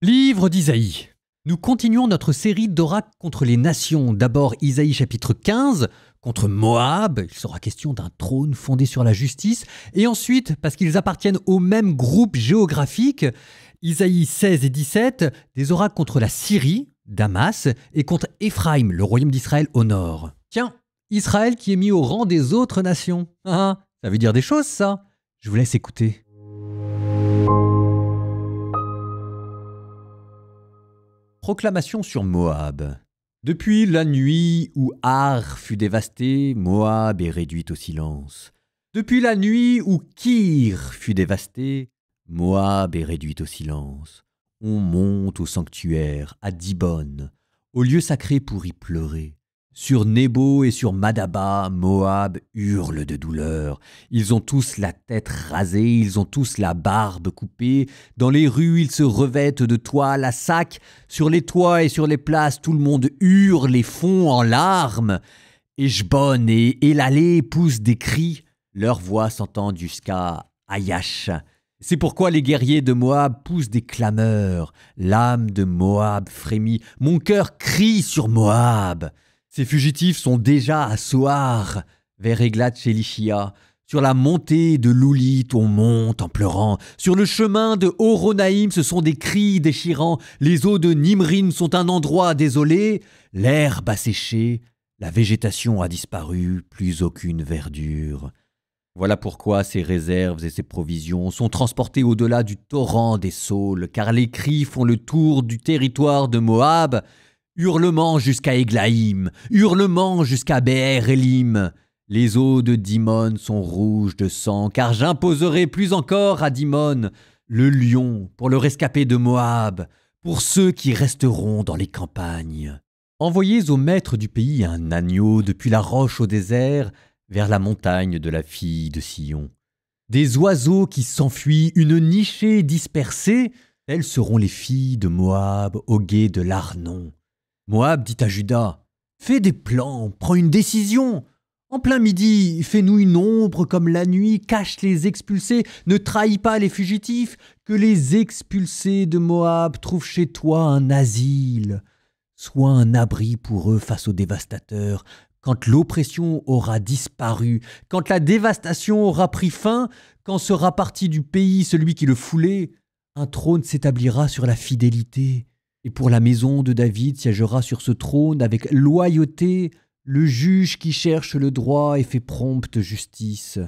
Livre d'Isaïe. Nous continuons notre série d'oracles contre les nations. D'abord Isaïe chapitre 15, contre Moab. Il sera question d'un trône fondé sur la justice. Et ensuite, parce qu'ils appartiennent au même groupe géographique, Isaïe 16 et 17, des oracles contre la Syrie, Damas, et contre Éphraïm, le royaume d'Israël au nord. Tiens, Israël qui est mis au rang des autres nations. Ah, ça veut dire des choses, ça. Je vous laisse écouter. Proclamation sur Moab. Depuis la nuit où Ar fut dévasté, Moab est réduite au silence. Depuis la nuit où Kir fut dévasté, Moab est réduite au silence. On monte au sanctuaire, à Dibon, au lieu sacré pour y pleurer. Sur Nebo et sur Madaba, Moab hurle de douleur. Ils ont tous la tête rasée, ils ont tous la barbe coupée. Dans les rues, ils se revêtent de toile à sac. Sur les toits et sur les places, tout le monde hurle et fond en larmes. Heshbon et Elalé poussent des cris. Leurs voix s'entendent jusqu'à Ayash. C'est pourquoi les guerriers de Moab poussent des clameurs. L'âme de Moab frémit. Mon cœur crie sur Moab. Ces fugitifs sont déjà à Soar, vers Eglat-Shelishia. Sur la montée de l'Oulit, on monte en pleurant. Sur le chemin de Horonaïm, ce sont des cris déchirants. Les eaux de Nimrim sont un endroit désolé. L'herbe a séché, la végétation a disparu, plus aucune verdure. Voilà pourquoi ces réserves et ces provisions sont transportées au-delà du torrent des Saules, car les cris font le tour du territoire de Moab. Hurlement jusqu'à Eglaïm, hurlement jusqu'à Béer-Élim. Les eaux de Dimon sont rouges de sang, car j'imposerai plus encore à Dimon le lion pour le rescapé de Moab, pour ceux qui resteront dans les campagnes. Envoyez au maître du pays un agneau depuis la roche au désert vers la montagne de la fille de Sion. Des oiseaux qui s'enfuient, une nichée dispersée, elles seront les filles de Moab au gué de l'Arnon. Moab dit à Juda, « Fais des plans, prends une décision. En plein midi, fais-nous une ombre comme la nuit, cache les expulsés, ne trahis pas les fugitifs, que les expulsés de Moab trouvent chez toi un asile. Sois un abri pour eux face aux dévastateurs. Quand l'oppression aura disparu, quand la dévastation aura pris fin, quand sera parti du pays celui qui le foulait, un trône s'établira sur la fidélité. Et pour la maison de David siégera sur ce trône avec loyauté le juge qui cherche le droit et fait prompte justice.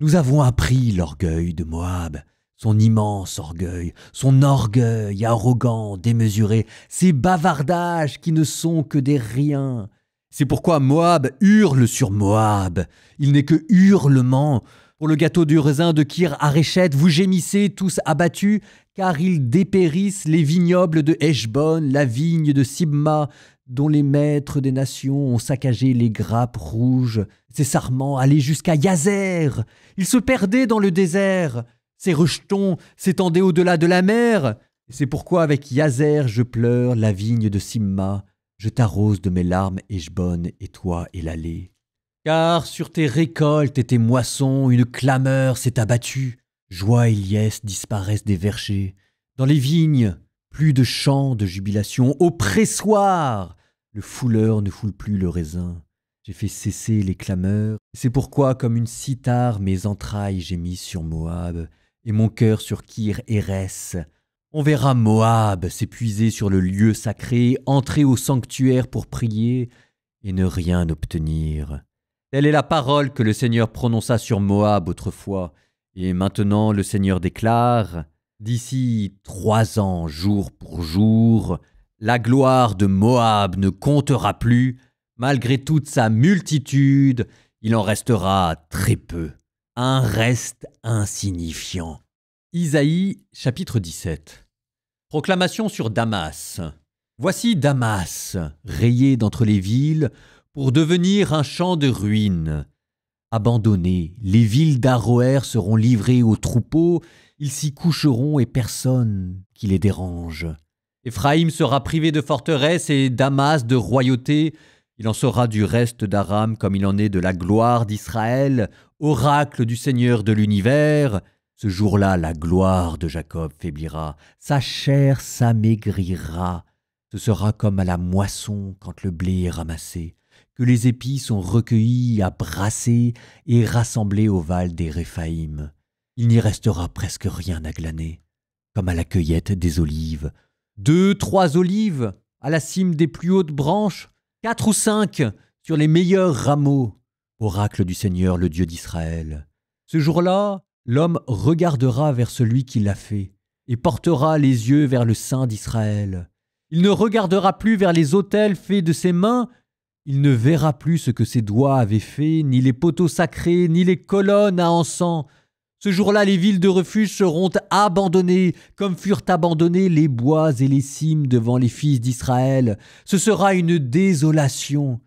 Nous avons appris l'orgueil de Moab, son immense orgueil, son orgueil arrogant, démesuré, ses bavardages qui ne sont que des riens. C'est pourquoi Moab hurle sur Moab. Il n'est que hurlement. Pour le gâteau du raisin de Kir-Hareshet, vous gémissez tous abattus, car ils dépérissent les vignobles de Heshbon, la vigne de Sibma, dont les maîtres des nations ont saccagé les grappes rouges. Ses sarments allaient jusqu'à Yazer. Ils se perdaient dans le désert. Ses rejetons s'étendaient au-delà de la mer. C'est pourquoi avec Yazer je pleure la vigne de Sibma. Je t'arrose de mes larmes, Heshbon, et toi, Elalé. Car sur tes récoltes et tes moissons, une clameur s'est abattue. Joie et liesse disparaissent des vergers. Dans les vignes, plus de chants de jubilation. Au pressoir, le fouleur ne foule plus le raisin. J'ai fait cesser les clameurs. C'est pourquoi, comme une cithare, mes entrailles gémissent sur Moab, et mon cœur sur Kir-Hérès. On verra Moab s'épuiser sur le lieu sacré, entrer au sanctuaire pour prier, et ne rien obtenir. Telle est la parole que le Seigneur prononça sur Moab autrefois. Et maintenant le Seigneur déclare, « D'ici 3 ans, jour pour jour, la gloire de Moab ne comptera plus. Malgré toute sa multitude, il en restera très peu. Un reste insignifiant. » Isaïe chapitre 17. Proclamation sur Damas. Voici Damas, rayé d'entre les villes, pour devenir un champ de ruines. Abandonnés, les villes d'Aroër seront livrées aux troupeaux, ils s'y coucheront et personne qui les dérange. Éphraïm sera privé de forteresse et Damas de royauté. Il en sera du reste d'Aram comme il en est de la gloire d'Israël, oracle du Seigneur de l'univers. Ce jour-là, la gloire de Jacob faiblira, sa chair s'amaigrira. Ce sera comme à la moisson quand le blé est ramassé, que les épis sont recueillis à brasser et rassemblés au val des Réphaïm. Il n'y restera presque rien à glaner, comme à la cueillette des olives. 2, 3 olives à la cime des plus hautes branches, 4 ou 5 sur les meilleurs rameaux. Oracle du Seigneur, le Dieu d'Israël. Ce jour-là, l'homme regardera vers celui qui l'a fait et portera les yeux vers le Saint d'Israël. Il ne regardera plus vers les autels faits de ses mains, il ne verra plus ce que ses doigts avaient fait, ni les poteaux sacrés, ni les colonnes à encens. Ce jour-là, les villes de refuge seront abandonnées, comme furent abandonnés les bois et les cimes devant les fils d'Israël. Ce sera une désolation.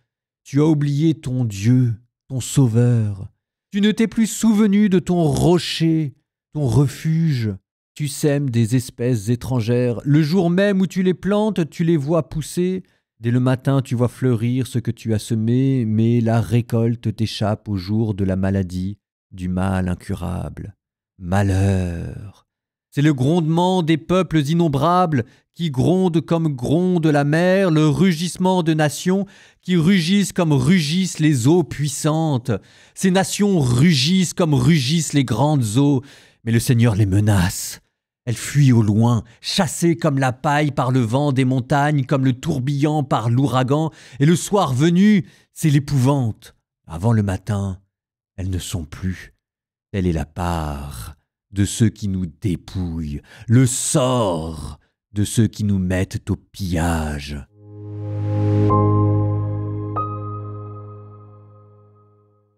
Tu as oublié ton Dieu, ton Sauveur. Tu ne t'es plus souvenu de ton rocher, ton refuge. Tu sèmes des espèces étrangères. Le jour même où tu les plantes, tu les vois pousser. Dès le matin, tu vois fleurir ce que tu as semé, mais la récolte t'échappe au jour de la maladie, du mal incurable. Malheur! C'est le grondement des peuples innombrables qui grondent comme gronde la mer, le rugissement de nations qui rugissent comme rugissent les eaux puissantes. Ces nations rugissent comme rugissent les grandes eaux, mais le Seigneur les menace. Elles fuient au loin, chassées comme la paille par le vent des montagnes, comme le tourbillon par l'ouragan, et le soir venu, c'est l'épouvante. Avant le matin, elles ne sont plus. Telle est la part de ceux qui nous dépouillent, le sort de ceux qui nous mettent au pillage.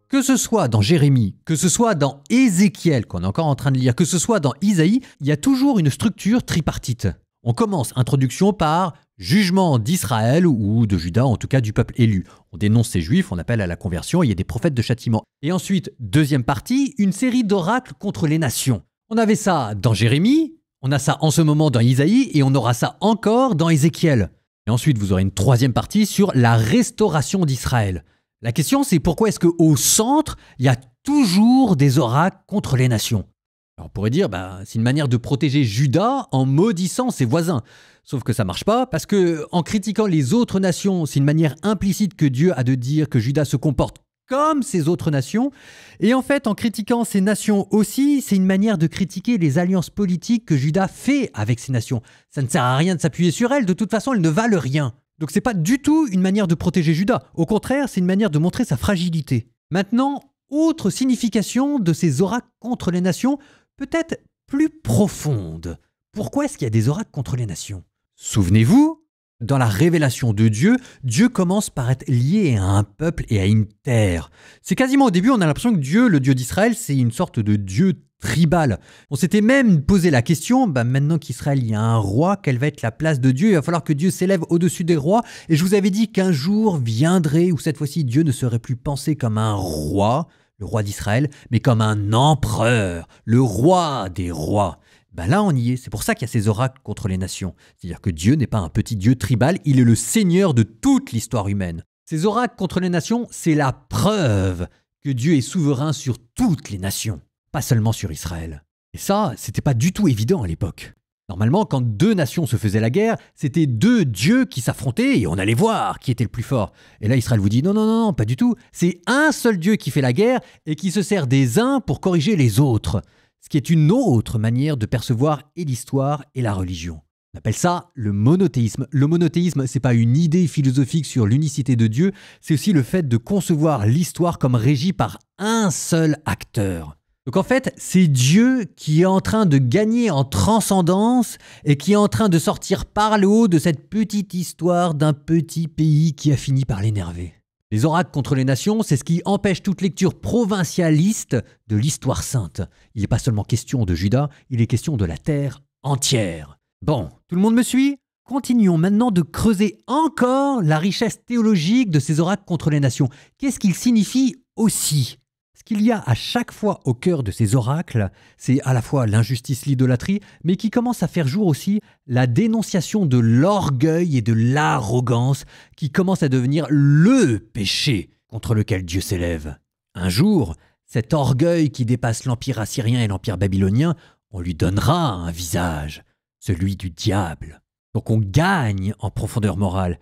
Que ce soit dans Jérémie, que ce soit dans Ézéchiel, qu'on est encore en train de lire, que ce soit dans Isaïe, il y a toujours une structure tripartite. On commence introduction par jugement d'Israël ou de Juda, en tout cas du peuple élu. On dénonce ces juifs, on appelle à la conversion, il y a des prophètes de châtiment. Et ensuite, deuxième partie, une série d'oracles contre les nations. On avait ça dans Jérémie, on a ça en ce moment dans Isaïe et on aura ça encore dans Ézéchiel. Et ensuite, vous aurez une troisième partie sur la restauration d'Israël. La question, c'est pourquoi est-ce qu'au centre, il y a toujours des oracles contre les nations? Alors on pourrait dire, c'est une manière de protéger Juda en maudissant ses voisins. Sauf que ça marche pas, parce que en critiquant les autres nations, c'est une manière implicite que Dieu a de dire que Juda se comporte comme ces autres nations. Et en fait, en critiquant ces nations aussi, c'est une manière de critiquer les alliances politiques que Juda fait avec ces nations. Ça ne sert à rien de s'appuyer sur elles, de toute façon, elles ne valent rien. Donc c'est pas du tout une manière de protéger Juda. Au contraire, c'est une manière de montrer sa fragilité. Maintenant, autre signification de ces oracles contre les nations, peut-être plus profonde. Pourquoi est-ce qu'il y a des oracles contre les nations? Souvenez-vous, dans la révélation de Dieu, Dieu commence par être lié à un peuple et à une terre. C'est quasiment au début, on a l'impression que Dieu, le Dieu d'Israël, c'est une sorte de Dieu tribal. On s'était même posé la question, maintenant qu'Israël y a un roi, quelle va être la place de Dieu? Il va falloir que Dieu s'élève au-dessus des rois. Et je vous avais dit qu'un jour viendrait où cette fois-ci Dieu ne serait plus pensé comme un roi, le roi d'Israël, mais comme un empereur, le roi des rois. Là, on y est. C'est pour ça qu'il y a ces oracles contre les nations. C'est-à-dire que Dieu n'est pas un petit Dieu tribal, il est le Seigneur de toute l'histoire humaine. Ces oracles contre les nations, c'est la preuve que Dieu est souverain sur toutes les nations, pas seulement sur Israël. Et ça, c'était pas du tout évident à l'époque. Normalement, quand deux nations se faisaient la guerre, c'était deux dieux qui s'affrontaient et on allait voir qui était le plus fort. Et là, Israël vous dit non, pas du tout. C'est un seul Dieu qui fait la guerre et qui se sert des uns pour corriger les autres. Ce qui est une autre manière de percevoir et l'histoire et la religion. On appelle ça le monothéisme. Le monothéisme, c'est pas une idée philosophique sur l'unicité de Dieu, c'est aussi le fait de concevoir l'histoire comme régie par un seul acteur. Donc en fait, c'est Dieu qui est en train de gagner en transcendance et qui est en train de sortir par le haut de cette petite histoire d'un petit pays qui a fini par l'énerver. Les oracles contre les nations, c'est ce qui empêche toute lecture provincialiste de l'histoire sainte. Il n'est pas seulement question de Juda, il est question de la terre entière. Bon, tout le monde me suit? Continuons maintenant de creuser encore la richesse théologique de ces oracles contre les nations. Qu'est-ce qu'ils signifient aussi? Ce qu'il y a à chaque fois au cœur de ces oracles, c'est à la fois l'injustice, l'idolâtrie, mais qui commence à faire jour aussi la dénonciation de l'orgueil et de l'arrogance qui commence à devenir le péché contre lequel Dieu s'élève. Un jour, cet orgueil qui dépasse l'empire assyrien et l'empire babylonien, on lui donnera un visage, celui du diable. Donc on gagne en profondeur morale.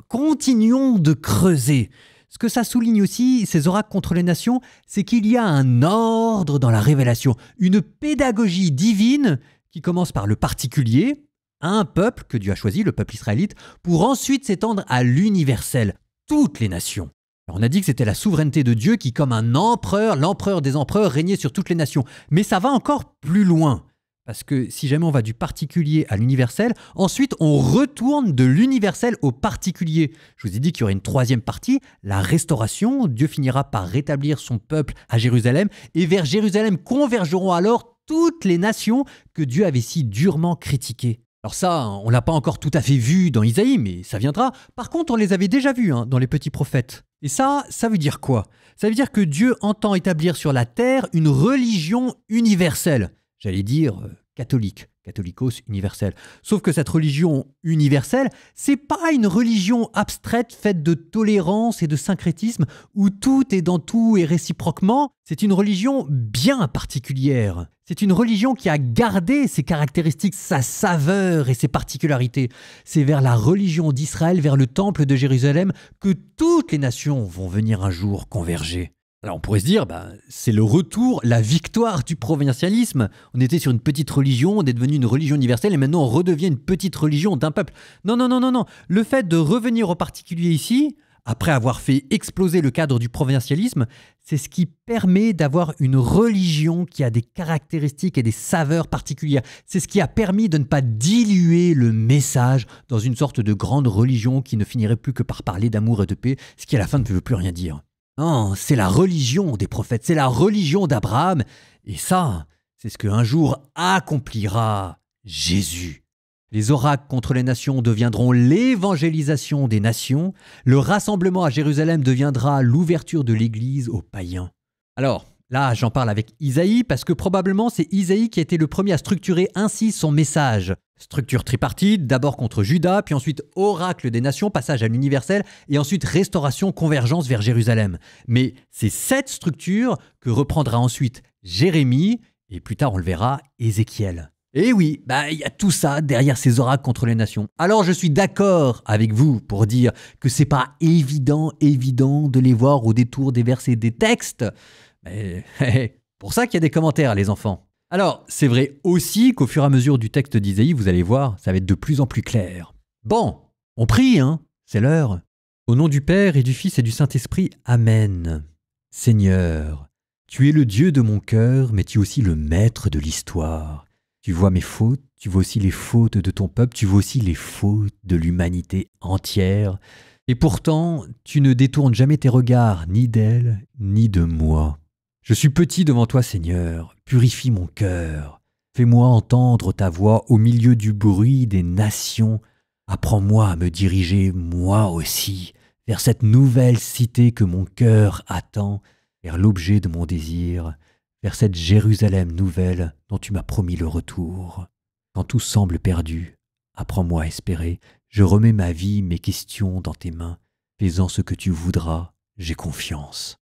Continuons de creuser. Ce que ça souligne aussi, ces oracles contre les nations, c'est qu'il y a un ordre dans la révélation, une pédagogie divine qui commence par le particulier, un peuple que Dieu a choisi, le peuple israélite, pour ensuite s'étendre à l'universel, toutes les nations. Alors on a dit que c'était la souveraineté de Dieu qui, comme un empereur, l'empereur des empereurs, régnait sur toutes les nations. Mais ça va encore plus loin. Parce que si jamais on va du particulier à l'universel, ensuite on retourne de l'universel au particulier. Je vous ai dit qu'il y aurait une troisième partie, la restauration. Dieu finira par rétablir son peuple à Jérusalem. Et vers Jérusalem convergeront alors toutes les nations que Dieu avait si durement critiquées. Alors ça, on ne l'a pas encore tout à fait vu dans Isaïe, mais ça viendra. Par contre, on les avait déjà vus dans les petits prophètes. Et ça veut dire quoi? Ça veut dire que Dieu entend établir sur la terre une religion universelle. J'allais dire catholique, catholicos universel. Sauf que cette religion universelle, c'est pas une religion abstraite faite de tolérance et de syncrétisme où tout est dans tout et réciproquement. C'est une religion bien particulière. C'est une religion qui a gardé ses caractéristiques, sa saveur et ses particularités. C'est vers la religion d'Israël, vers le temple de Jérusalem, que toutes les nations vont venir un jour converger. Alors on pourrait se dire, c'est le retour, la victoire du provincialisme. On était sur une petite religion, on est devenu une religion universelle et maintenant on redevient une petite religion d'un peuple. Non. Le fait de revenir au particulier ici, après avoir fait exploser le cadre du provincialisme, c'est ce qui permet d'avoir une religion qui a des caractéristiques et des saveurs particulières. C'est ce qui a permis de ne pas diluer le message dans une sorte de grande religion qui ne finirait plus que par parler d'amour et de paix, ce qui à la fin ne veut plus rien dire. Non, c'est la religion des prophètes, c'est la religion d'Abraham. Et ça, c'est ce qu'un jour accomplira Jésus. Les oracles contre les nations deviendront l'évangélisation des nations. Le rassemblement à Jérusalem deviendra l'ouverture de l'Église aux païens. Alors, là, j'en parle avec Isaïe parce que probablement c'est Isaïe qui a été le premier à structurer ainsi son message. Structure tripartite, d'abord contre Juda, puis ensuite oracle des nations, passage à l'universel, et ensuite restauration, convergence vers Jérusalem. Mais c'est cette structure que reprendra ensuite Jérémie, et plus tard on le verra, Ézéchiel. Et oui, il y a tout ça derrière ces oracles contre les nations. Alors je suis d'accord avec vous pour dire que c'est pas évident de les voir au détour des versets des textes. Mais pour ça qu'il y a des commentaires, les enfants. Alors, c'est vrai aussi qu'au fur et à mesure du texte d'Isaïe, vous allez voir, ça va être de plus en plus clair. Bon, on prie, c'est l'heure. Au nom du Père et du Fils et du Saint-Esprit, Amen. Seigneur, tu es le Dieu de mon cœur, mais tu es aussi le maître de l'histoire. Tu vois mes fautes, tu vois aussi les fautes de ton peuple, tu vois aussi les fautes de l'humanité entière. Et pourtant, tu ne détournes jamais tes regards, ni d'elle, ni de moi. Je suis petit devant toi, Seigneur, purifie mon cœur. Fais-moi entendre ta voix au milieu du bruit des nations. Apprends-moi à me diriger, moi aussi, vers cette nouvelle cité que mon cœur attend, vers l'objet de mon désir, vers cette Jérusalem nouvelle dont tu m'as promis le retour. Quand tout semble perdu, apprends-moi à espérer. Je remets ma vie, mes questions dans tes mains. Fais-en ce que tu voudras, j'ai confiance.